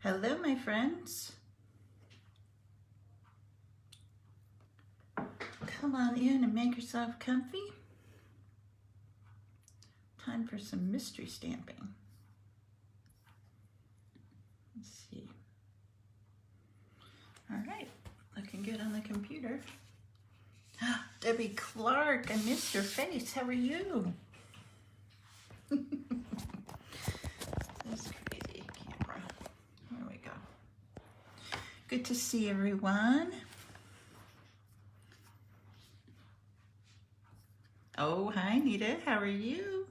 Hello, my friends. Come on in and make yourself comfy. Time for some mystery stamping. Let's see. All right, looking good on the computer. Debbie Clark, I missed your face. How are you? This crazy camera. There we go. Good to see everyone. Oh, hi, Nita. How are you?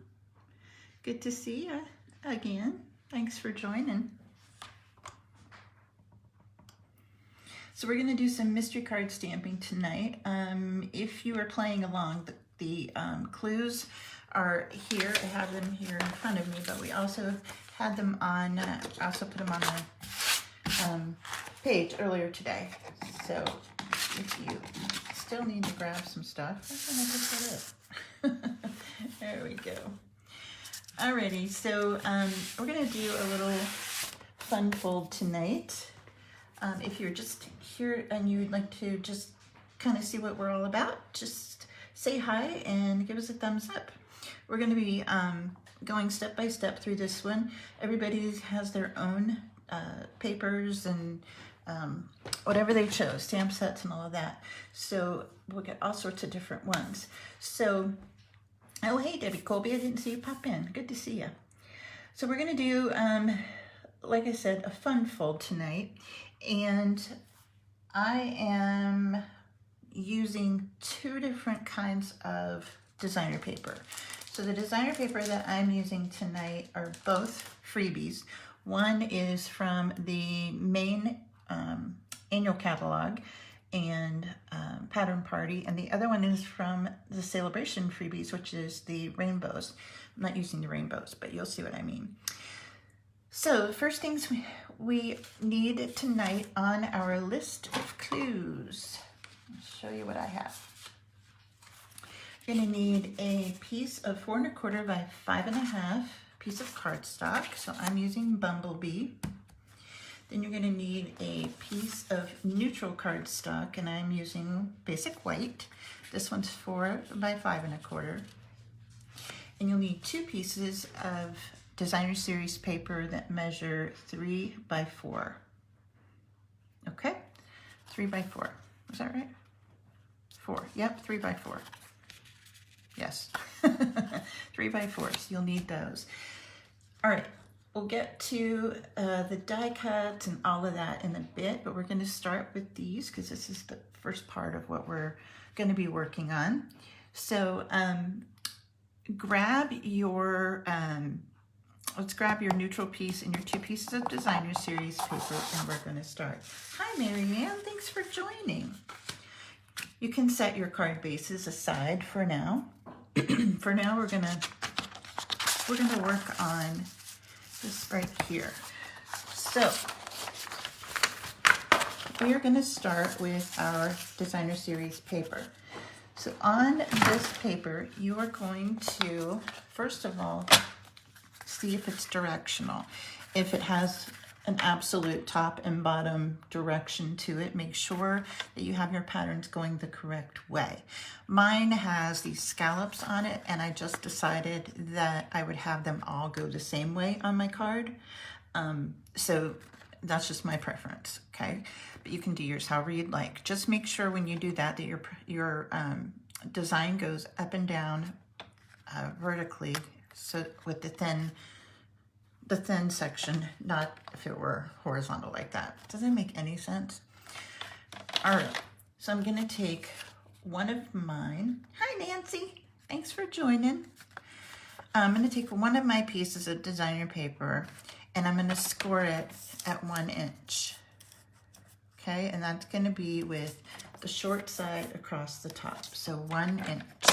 Good to see you again. Thanks for joining. So we're going to do some mystery card stamping tonight. If you are playing along, the clues are here. I have them here in front of me, but we also had them on, I also put them on the page earlier today. So if you still need to grab some stuff, there we go. Alrighty, so we're going to do a little fun fold tonight. If you're just here and you'd like to just kind of see what we're all about, just say hi and give us a thumbs up. We're going to be going step by step through this one. Everybody has their own papers and whatever they chose, stamp sets and all of that. So we'll get all sorts of different ones. So, oh, hey, Debbie Colby, I didn't see you pop in. Good to see you. So we're going to do, like I said, a fun fold tonight. And I am using two different kinds of designer paper. So the designer paper that I'm using tonight are both freebies. One is from the main annual catalog and pattern party, and the other one is from the celebration freebies, which is the rainbows. I'm not using the rainbows, but you'll see what I mean. So the first things we need tonight on our list of clues. I'll show you what I have. You're going to need a piece of 4 1/4 by 5 1/2 piece of cardstock. So I'm using Bumblebee. Then you're going to need a piece of neutral cardstock, and I'm using basic white. This one's 4 by 5 1/4. And you'll need 2 pieces of designer series paper that measure 3 by 4. Okay, 3 by 4. Is that right? 4. Yep, 3 by 4. Yes, 3 by 4. So you'll need those. All right, we'll get to the die cuts and all of that in a bit, but we're going to start with these because this is the first part of what we're going to be working on. So grab your let's grab your neutral piece and your 2 pieces of designer series paper, and we're going to start. Hi, Marianne. Thanks for joining. You can set your card bases aside for now. For now, we're gonna work on this right here. So we are going to start with our designer series paper. So on this paper, you are going to first of all see if it's directional. If it has an absolute top and bottom direction to it, make sure that you have your patterns going the correct way. Mine has these scallops on it, and I just decided that I would have them all go the same way on my card. So that's just my preference, okay? But you can do yours however you'd like. Just make sure when you do that your design goes up and down vertically, so with the thin section, not if it were horizontal like that. Does that make any sense? All right, so I'm gonna take one of mine. Hi, Nancy, thanks for joining. I'm gonna take one of my pieces of designer paper and I'm gonna score it at 1 inch. Okay, and that's gonna be with the short side across the top. So 1 inch.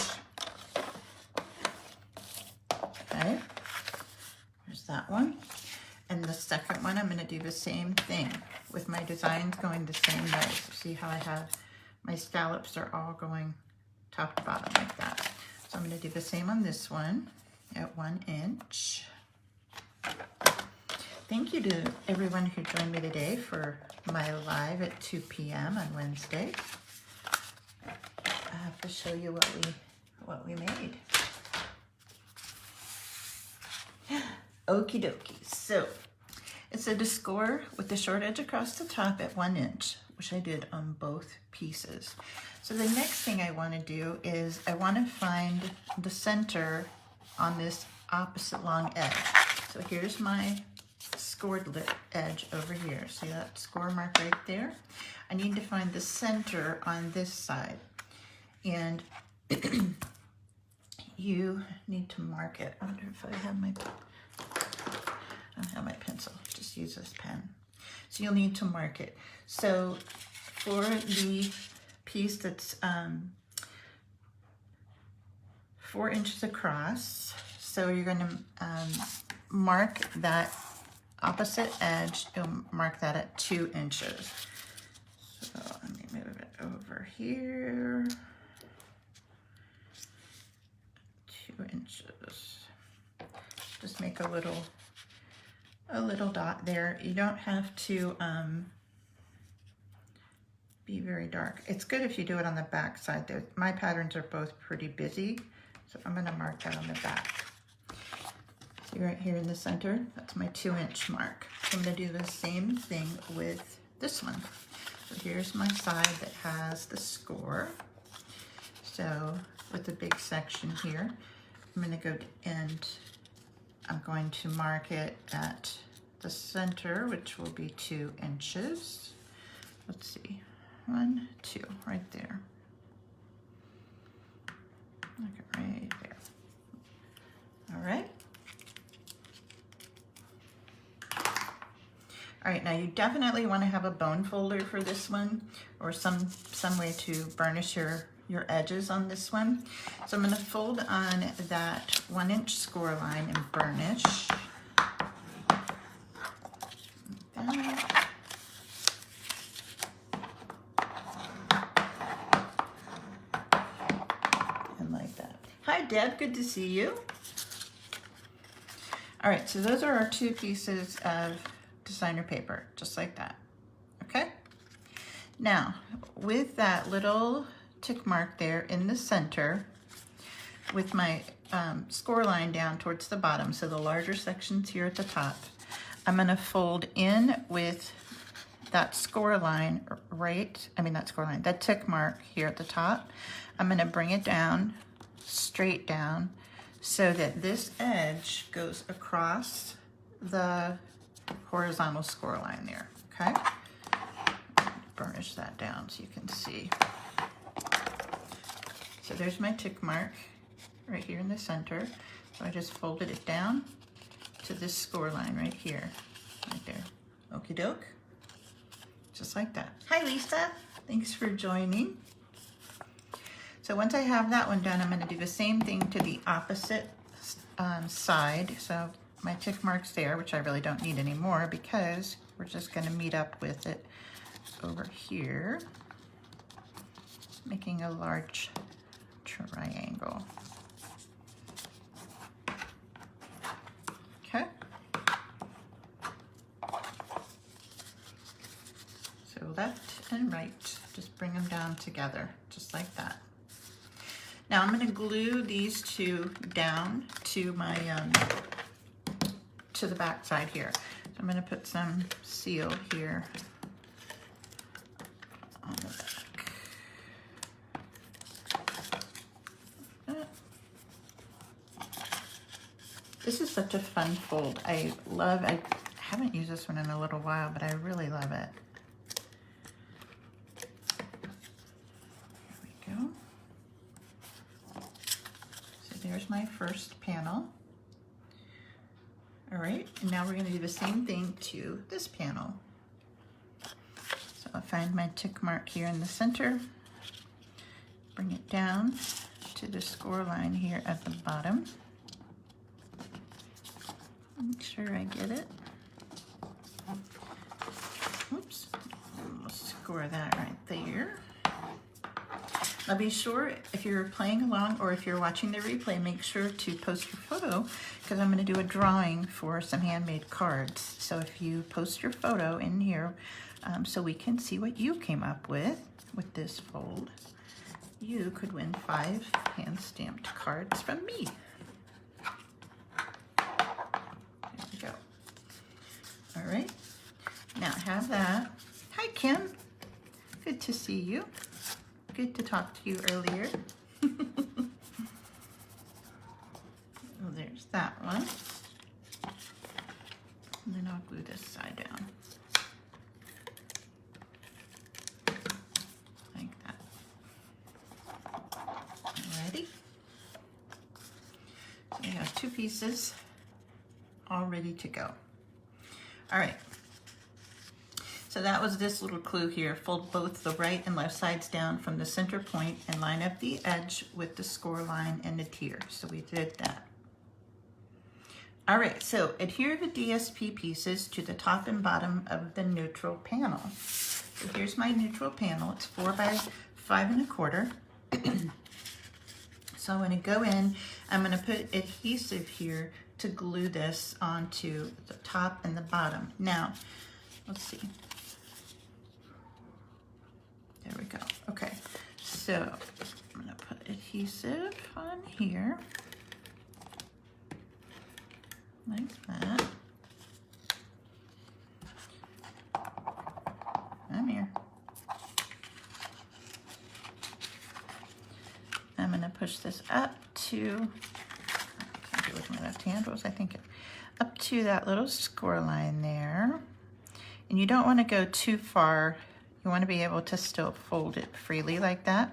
Okay. That one, and the second one I'm going to do the same thing with my designs going the same way. So see how I have my scallops are all going top to bottom like that. So I'm going to do the same on this one at 1 inch. Thank you to everyone who joined me today for my live at 2 p.m. on Wednesday. I have to show you what we made. Okie dokie. So it's a score with the short edge across the top at 1 inch, which I did on both pieces. So the next thing I want to do is I want to find the center on this opposite long edge. So here's my scored edge over here. See that score mark right there? I need to find the center on this side. And you need to mark it. I wonder if I have I don't have my pencil, just use this pen. So you'll need to mark it. So for the piece that's 4 inches across, so you're going to mark that opposite edge, you'll mark that at 2 inches. So let me move it over here. 2 inches. Just make a little dot there. You don't have to be very dark. It's good if you do it on the back side there. My patterns are both pretty busy, so I'm going to mark that on the back. See right here in the center, that's my 2 inch mark. I'm going to do the same thing with this one. So here's my side that has the score. So with the big section here, I'm going to go and I'm going to mark it at the center, which will be 2 inches. Let's see, 1, 2, right there. Look at right there. All right. All right, now you definitely want to have a bone folder for this one, or some way to burnish your edges on this one. So I'm going to fold on that 1 inch score line and burnish. And like that. Hi Deb, good to see you. All right, so those are our 2 pieces of designer paper, just like that. Okay? Now, with that little tick mark there in the center, with my score line down towards the bottom, so the larger section's here at the top, I'm going to fold in with that score line that tick mark here at the top. I'm going to bring it down, straight down, so that this edge goes across the horizontal score line there, okay? Burnish that down so you can see. So there's my tick mark right here in the center. So I just folded it down to this score line right here, right there. Okie doke. Just like that. Hi Lisa, thanks for joining. So once I have that one done, I'm going to do the same thing to the opposite side. So my tick mark's there, which I really don't need anymore because we're just going to meet up with it over here, making a large triangle. Okay. So left and right, just bring them down together, just like that. Now I'm going to glue these 2 down to my to the back side here. So I'm going to put some seal here on the back. This is such a fun fold. I haven't used this one in a little while, but I really love it. There we go. So there's my first panel. All right, and now we're going to do the same thing to this panel. So I'll find my tick mark here in the center, bring it down to the score line here at the bottom. Make sure I get it. Oops, we'll score that right there. Now be sure, if you're playing along or if you're watching the replay, make sure to post your photo, because I'm going to do a drawing for some handmade cards. So if you post your photo in here, so we can see what you came up with this fold, you could win 5 hand-stamped cards from me. There we go. All right, now have that. Hi, Kim. Good to see you. Good to talk to you earlier. Oh, there's that one. And then I'll glue this side down. Like that. Alrighty. So we have 2 pieces all ready to go. All right. So that was this little clue here. Fold both the right and left sides down from the center point and line up the edge with the score line and the tier. So we did that. All right, so adhere the DSP pieces to the top and bottom of the neutral panel. So here's my neutral panel. It's 4 by 5 1/4. So I'm gonna go in, I'm gonna put adhesive here to glue this onto the top and the bottom. Now, let's see. There we go. Okay, so I'm gonna put adhesive on here, like that. I'm here. I'm gonna push this up to, I can't do it with my left hand, what was I thinking? Up to that little score line there. And you don't wanna go too far. You want to be able to still fold it freely like that.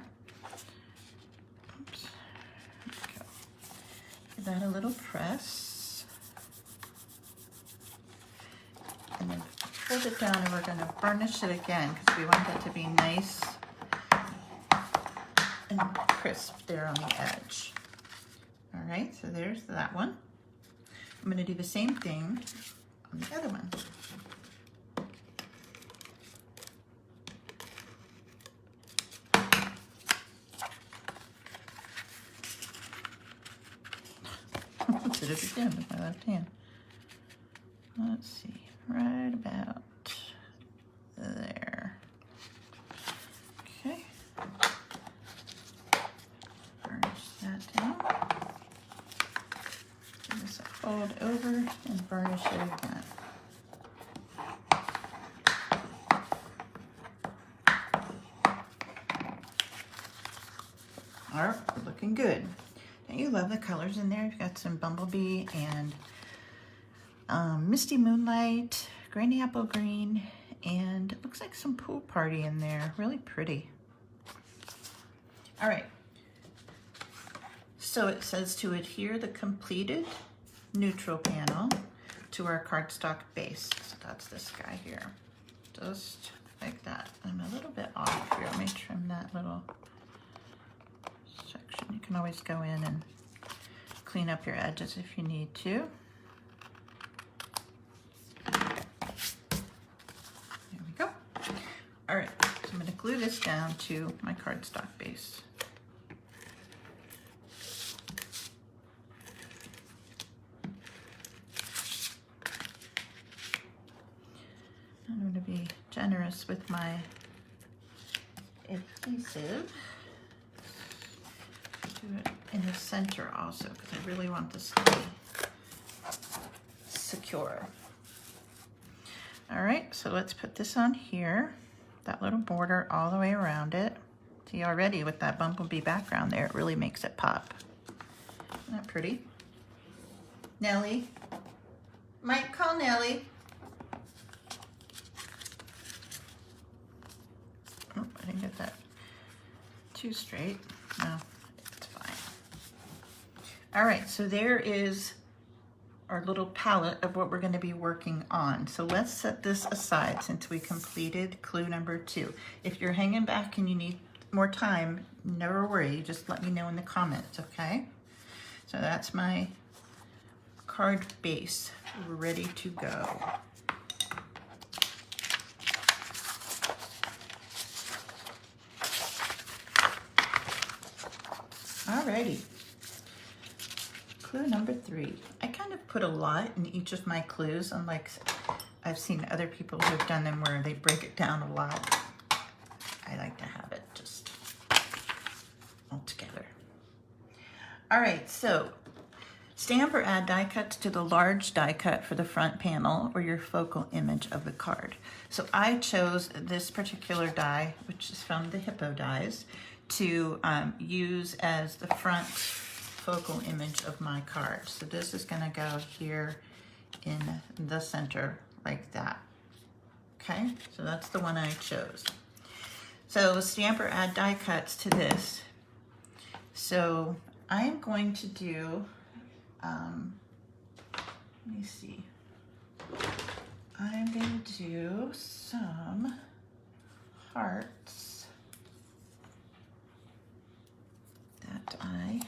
Oops. Go. Give that a little press. And then fold it down, and we're going to burnish it again because we want it to be nice and crisp there on the edge. All right, so there's that one. I'm going to do the same thing on the other one. Did it again with my left hand. Let's see, right about there. Okay. Burnish that down. Give this a fold over and burnish it again. All right, looking good. You love the colors in there. You've got some Bumblebee and Misty Moonlight, Granny Apple Green, and it looks like some Pool Party in there. Really pretty. All right. So it says to adhere the completed neutral panel to our cardstock base. So that's this guy here. Just like that. I'm a little bit off here. Let me trim that little section. You can always go in and clean up your edges if you need to. There we go. All right, so I'm going to glue this down to my cardstock base. I'm going to be generous with my adhesive. Do it in the center also, because I really want this to be secure. All right, so let's put this on here, that little border all the way around it. See, already with that Bumblebee background there, it really makes it pop. Isn't that pretty? Nellie? Mike, call Nellie. Oh, I didn't get that too straight. No. All right, so there is our little palette of what we're going to be working on. So let's set this aside since we completed clue number 2. If you're hanging back and you need more time, never worry, just let me know in the comments, okay? So that's my card base. We're ready to go. Alrighty. Clue number 3. I kind of put a lot in each of my clues, unlike I've seen other people who've done them where they break it down a lot. I like to have it just all together. All right, so stamp or add die cuts to the large die cut for the front panel or your focal image of the card. So I chose this particular die, which is from the Hippo dies, to use as the front focal image of my card. So this is gonna go here in the center like that. Okay, so that's the one I chose. So stamp or add die cuts to this. So I am going to do, let me see. I'm going to do some hearts that I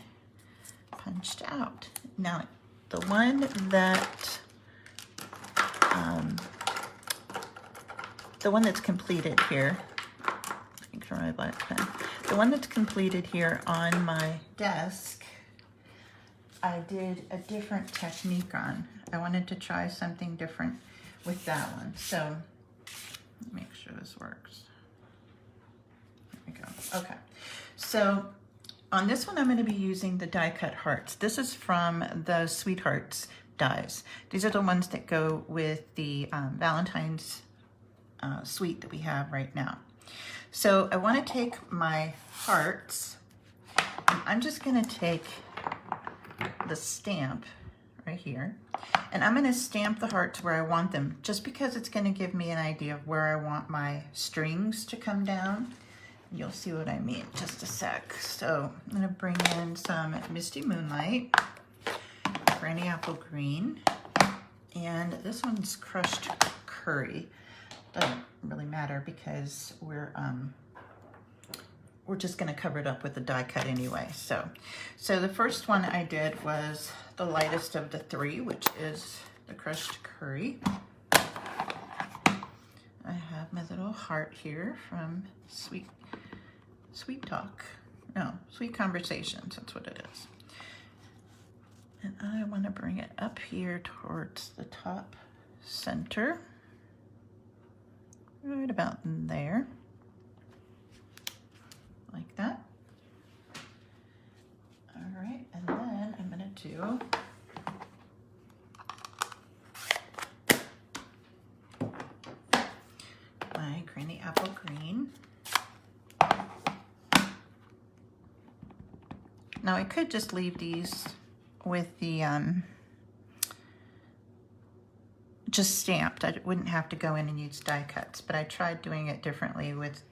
punched out. Now, the one that's completed here, I think for my black pen, the one that's completed here on my desk, I did a different technique on. I wanted to try something different with that one. So, make sure this works. There we go. Okay. So, on this one, I'm going to be using the die cut hearts. This is from the Sweethearts dies. These are the ones that go with the Valentine's suite that we have right now. So I want to take my hearts, and I'm just going to take the stamp right here, and I'm going to stamp the hearts where I want them, just because it's going to give me an idea of where I want my strings to come down. You'll see what I mean in just a sec. So I'm going to bring in some Misty Moonlight, Granny Apple Green, and this one's Crushed Curry. Doesn't really matter because we're just going to cover it up with the die cut anyway. So the first one I did was the lightest of the 3, which is the Crushed Curry. I have my little heart here from Sweet Conversations, that's what it is. And I want to bring it up here towards the top center, right about in there, like that. All right, and then I'm going to do my Granny Apple Green. Now I could just leave these with the just stamped. I wouldn't have to go in and use die cuts, but I tried doing it differently with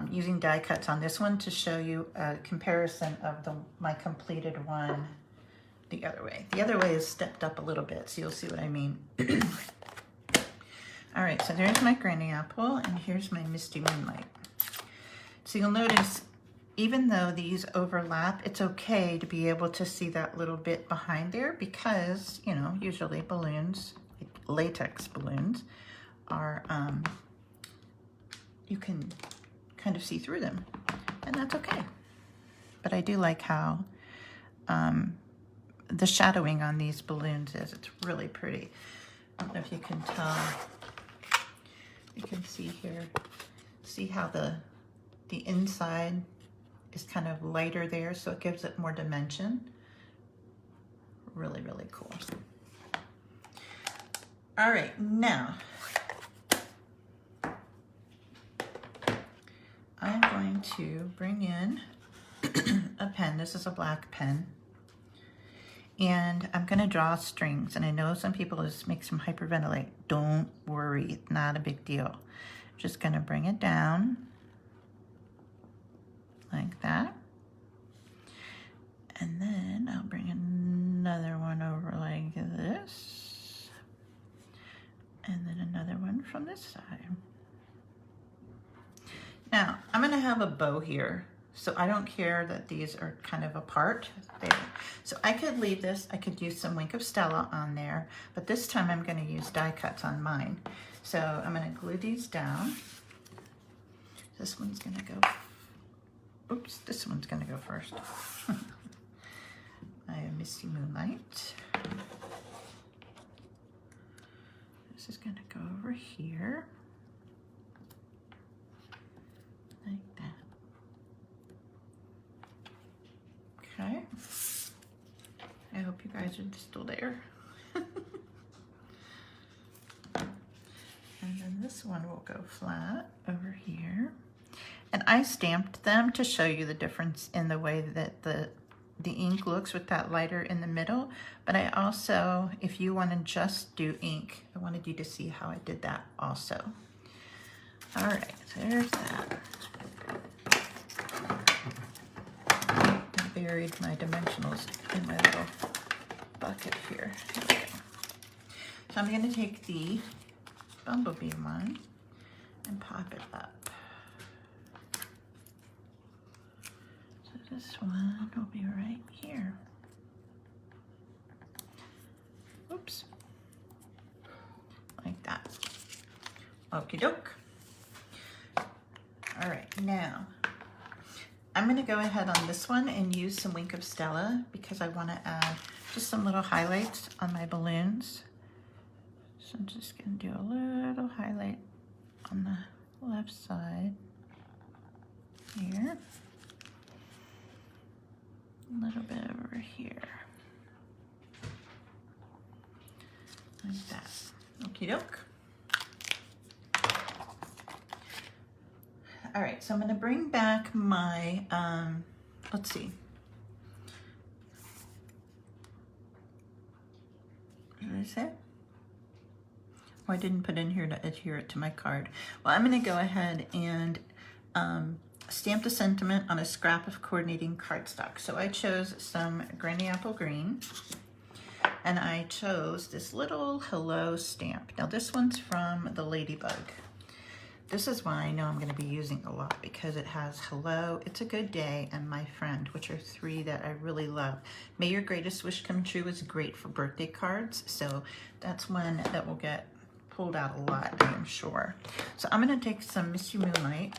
using die cuts on this one to show you a comparison of my completed one the other way. The other way is stepped up a little bit, so you'll see what I mean. All right, so there's my Granny Apple, and here's my Misty Moonlight. So you'll notice, even though these overlap, it's okay to be able to see that little bit behind there because, you know, usually balloons, latex balloons, are, you can kind of see through them, and that's okay. But I do like how the shadowing on these balloons is. It's really pretty. I don't know if you can tell. You can see here, see how the inside is kind of lighter there, so it gives it more dimension. Really, really cool. All right, now I'm going to bring in a pen. This is a black pen. And I'm going to draw strings. And I know some people just make some hyperventilate. Don't worry, not a big deal. I'm just going to bring it down like that. And then I'll bring another one over like this. And then another one from this side. Now, I'm going to have a bow here. So I don't care that these are kind of apart there. So I could leave this, I could use some Wink of Stella on there, but this time I'm going to use die cuts on mine. So I'm going to glue these down. This one's going to go oops, this one's gonna go first. I have Misty Moonlight. This is gonna go over here. Like that. Okay. I hope you guys are still there. And then this one will go flat over here. And I stamped them to show you the difference in the way that the ink looks with that lighter in the middle. But I also, if you want to just do ink, I wanted you to see how I did that also. All right, so there's that. I buried my dimensionals in my little bucket here. There we go. So I'm going to take the Bumblebee one and pop it up. So this one will be right here. Oops. Like that. Okie doke. All right, now I'm going to go ahead on this one and use some Wink of Stella because I want to add just some little highlights on my balloons. So I'm just going to do a little highlight on the left side here. A little bit over here. Like that. Okie doke. All right, so I'm going to bring back my, let's see. What did I say? Oh, I didn't put in here to adhere it to my card. Well, I'm going to go ahead and stamp the sentiment on a scrap of coordinating cardstock. So I chose some Granny Apple Green, and I chose this little hello stamp. Now this one's from the Ladybug. This is one I know I'm going to be using a lot because it has hello, it's a good day, and my friend, which are three that I really love. May Your Greatest Wish Come True is great for birthday cards, so that's one that will get pulled out a lot, I am sure. So I'm going to take some Misty Moonlight,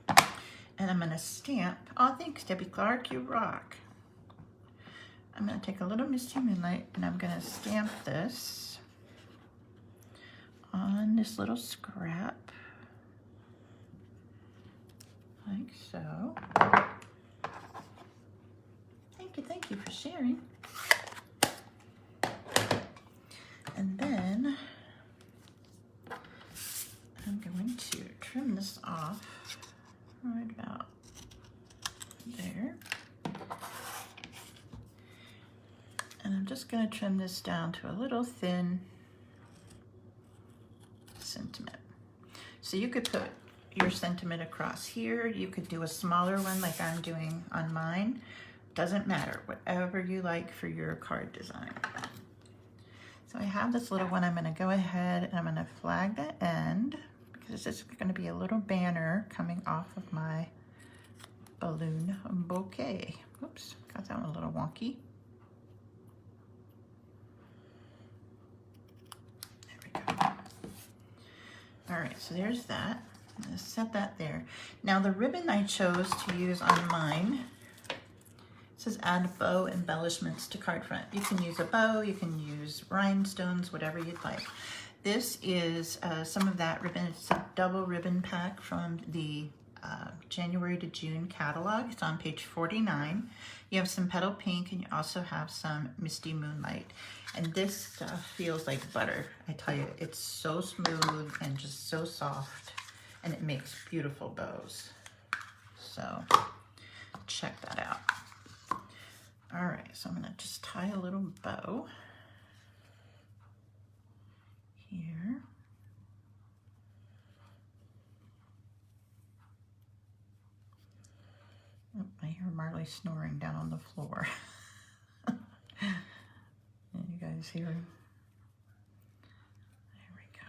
and I'm going to stamp, oh thanks Debbie Clark, you rock. I'm going to take a little Misty Moonlight and I'm going to stamp this on this little scrap, like so. Thank you for sharing. And then I'm going to trim this off right about there. And I'm just going to trim this down to a little thin sentiment. So you could put your sentiment across here. You could do a smaller one like I'm doing on mine. Doesn't matter, whatever you like for your card design. So I have this little one. I'm going to go ahead and I'm going to flag the end because this is going to be a little banner coming off of my balloon bouquet. Oops, got that one a little wonky. There we go. All right, so there's that. I'm going to set that there. Now the ribbon I chose to use on mine, it says add bow embellishments to card front. You can use a bow, you can use rhinestones, whatever you'd like. This is some of that ribbon. It's a double ribbon pack from the January to June catalog. It's on page 49. You have some petal pink and you also have some Misty Moonlight. And this stuff feels like butter. I tell you, it's so smooth and just so soft, and it makes beautiful bows. So check that out. All right, so I'm gonna just tie a little bow here. Oh, I hear Marley snoring down on the floor. You guys hear him? There we go.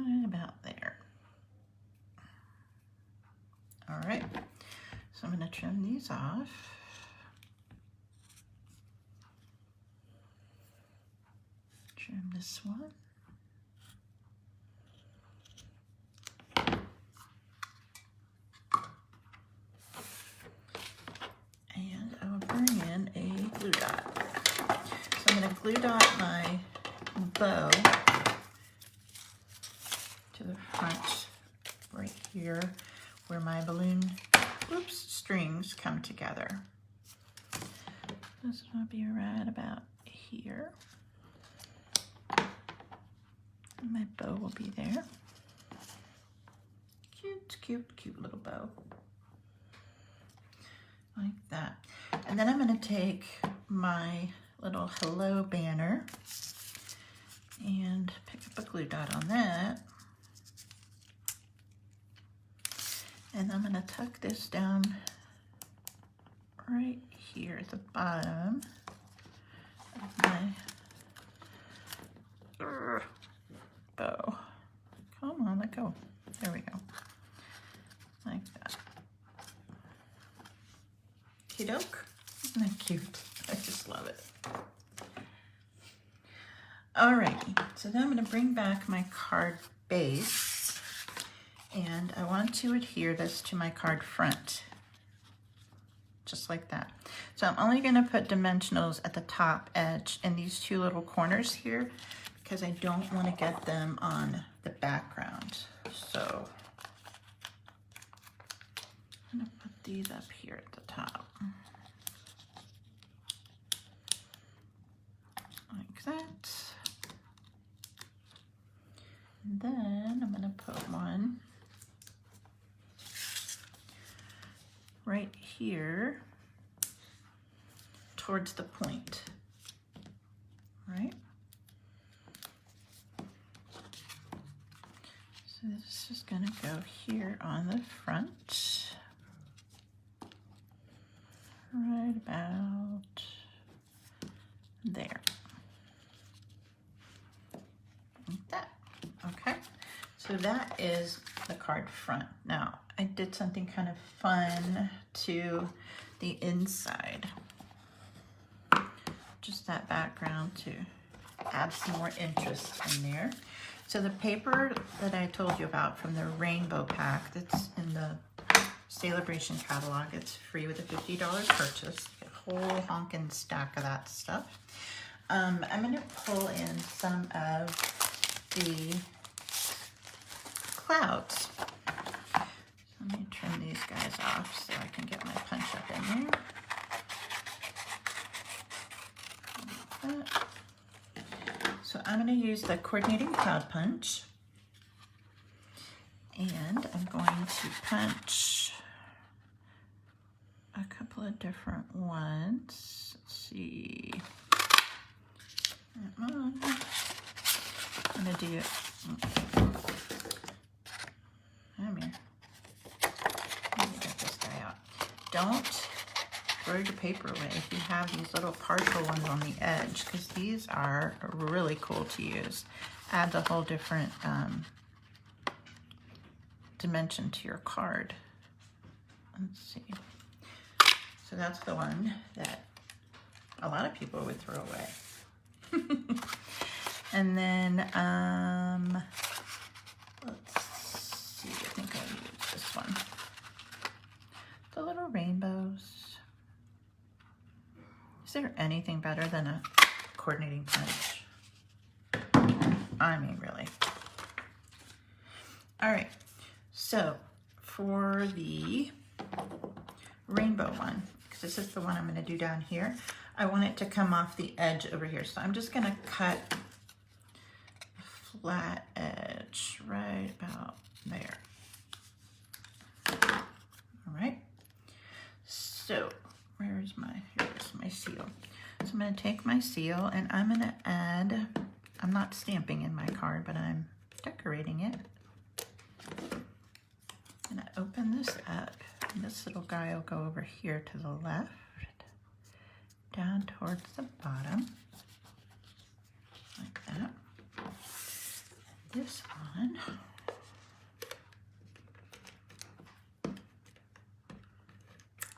Right about there. All right, so I'm going to trim these off. Trim this one. glue dot my bow to the front right here where my balloon, oops, strings come together. This will be right about here. And my bow will be there. Cute, cute, cute little bow. Like that. And then I'm going to take my little hello banner and pick up a glue dot on that. And I'm going to tuck this down right here at the bottom of my bow. Come on, let go. There we go. Like that. Cute-oak. Isn't that cute? I just love it. Alrighty, so then I'm going to bring back my card base, and I want to adhere this to my card front, just like that. So I'm only going to put dimensionals at the top edge and these two little corners here because I don't want to get them on the background. So I'm going to put these up here at the top. Like that. And then I'm going to put one right here towards the point, right? So this is going to go here on the front, right about there. Like that. Okay, so that is the card front. Now, I did something kind of fun to the inside. Just that background to add some more interest in there. So the paper that I told you about from the rainbow pack that's in the Celebration catalog, it's free with a $50 purchase. Get a whole honkin' stack of that stuff. I'm going to pull in some of the clouds. Let me trim these guys off so I can get my punch up in there. Like that. So I'm going to use the coordinating cloud punch, and I'm going to punch a couple of different ones. Let's see. I'm going to do it. Come here. Let me get this guy out. Don't throw your paper away if you have these little partial ones on the edge, because these are really cool to use. Adds a whole different dimension to your card. Let's see. So that's the one that a lot of people would throw away. And then, let's see, I think I'll use this one. The little rainbows. Is there anything better than a coordinating punch? I mean, really. All right, so for the rainbow one, because this is the one I'm going to do down here, I want it to come off the edge over here. So I'm just going to cut a flat edge right about there. All right. So here's my seal. So I'm going to take my seal and I'm going to add, I'm not stamping in my card, but I'm decorating it. I'm going to open this up. And this little guy will go over here to the left, down towards the bottom, like that. This one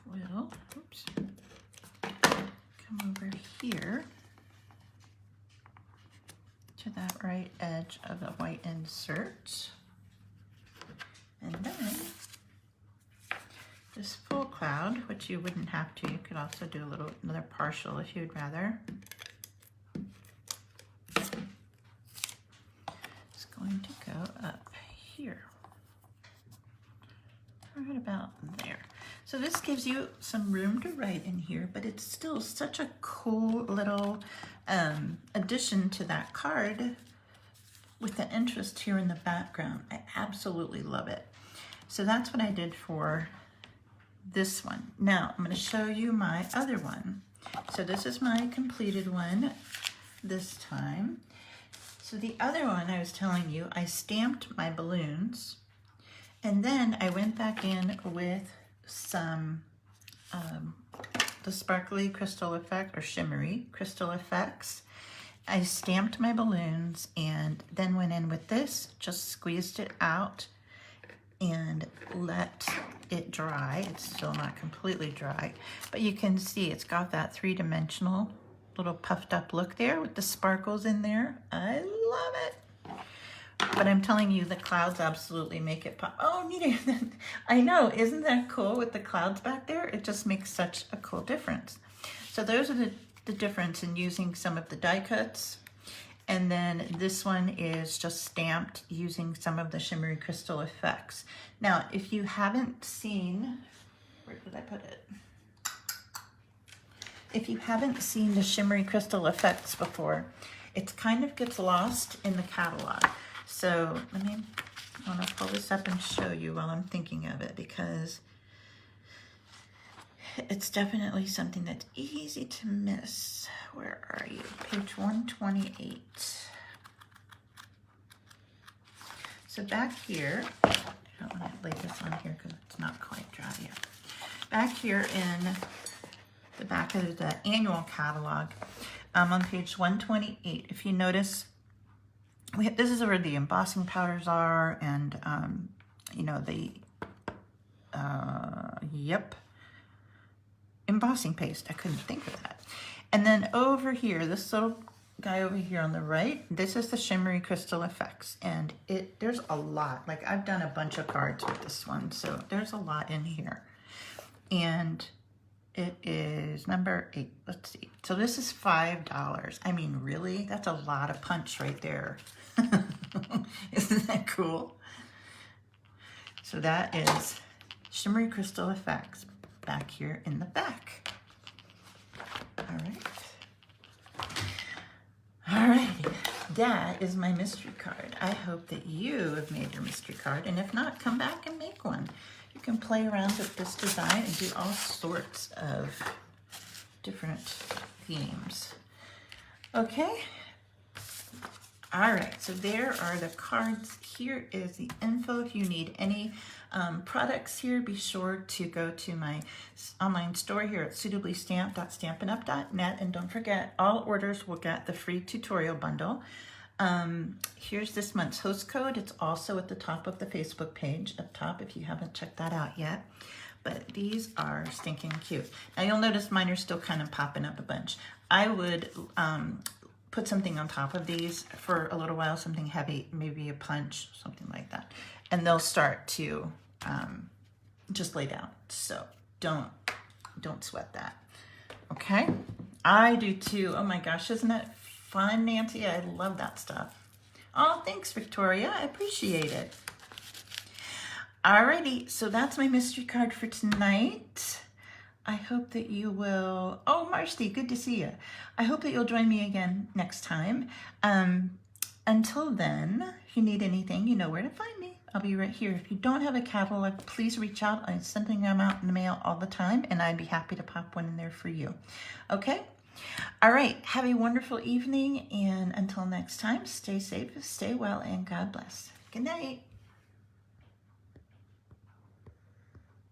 will, oops, come over here to that right edge of the white insert. And then this full cloud, which you wouldn't have to, you could also do another partial if you'd rather. here. Right about there. So this gives you some room to write in here, but it's still such a cool little addition to that card with the interest here in the background. I absolutely love it. So that's what I did for this one. Now I'm going to show you my other one. So this is my completed one this time. So the other one I was telling you, I stamped my balloons, and then I went back in with some the sparkly crystal effect, or shimmery crystal effects. I stamped my balloons and then went in with this, just squeezed it out and let it dry. It's still not completely dry, but you can see it's got that three-dimensional little puffed up look there with the sparkles in there. I love it. But I'm telling you, the clouds absolutely make it pop. Oh, Nita, I know, isn't that cool with the clouds back there? It just makes such a cool difference. So those are the difference in using some of the die cuts. And then this one is just stamped using some of the shimmery crystal effects. Now, if you haven't seen, where did I put it? If you haven't seen the shimmery crystal effects before, it kind of gets lost in the catalog. So I want to pull this up and show you while I'm thinking of it, because it's definitely something that's easy to miss. Where are you? Page 128. So back here, I don't want to lay this on here because it's not quite dry yet. Back here in the back of the annual catalog, on page 128, if you notice, this is where the embossing powders are, and you know, the embossing paste. I couldn't think of that. And then over here, this little guy over here on the right, this is the shimmery crystal effects, and there's a lot. Like, I've done a bunch of cards with this one, so there's a lot in here. And it is number 8. Let's see. So this is $5. I mean, really? That's a lot of punch right there. Isn't that cool? So that is shimmery crystal effects back here in the back. All right. All right. That is my mystery card. I hope that you have made your mystery card, and if not, come back and make one. You can play around with this design and do all sorts of different themes. Okay. All right, so there are the cards. Here is the info. If you need any products here, be sure to go to my online store here at suitablystamped.stampinup.net. And don't forget, all orders will get the free tutorial bundle. Here's this month's host code. It's also at the top of the Facebook page up top if you haven't checked that out yet. But these are stinking cute. Now you'll notice mine are still kind of popping up a bunch. I would put something on top of these for a little while, something heavy, maybe a punch, something like that. And they'll start to just lay down. So don't sweat that. Okay? I do too. Oh my gosh, isn't that fun, Nancy? I love that stuff. Oh, thanks, Victoria. I appreciate it. Alrighty, so that's my mystery card for tonight. I hope that you will, oh, Marcy, good to see you. I hope that you'll join me again next time. Until then, if you need anything, you know where to find me. I'll be right here. If you don't have a catalog, please reach out. I'm sending them out in the mail all the time, and I'd be happy to pop one in there for you. Okay? All right, have a wonderful evening, and until next time, stay safe, stay well, and God bless. Good night.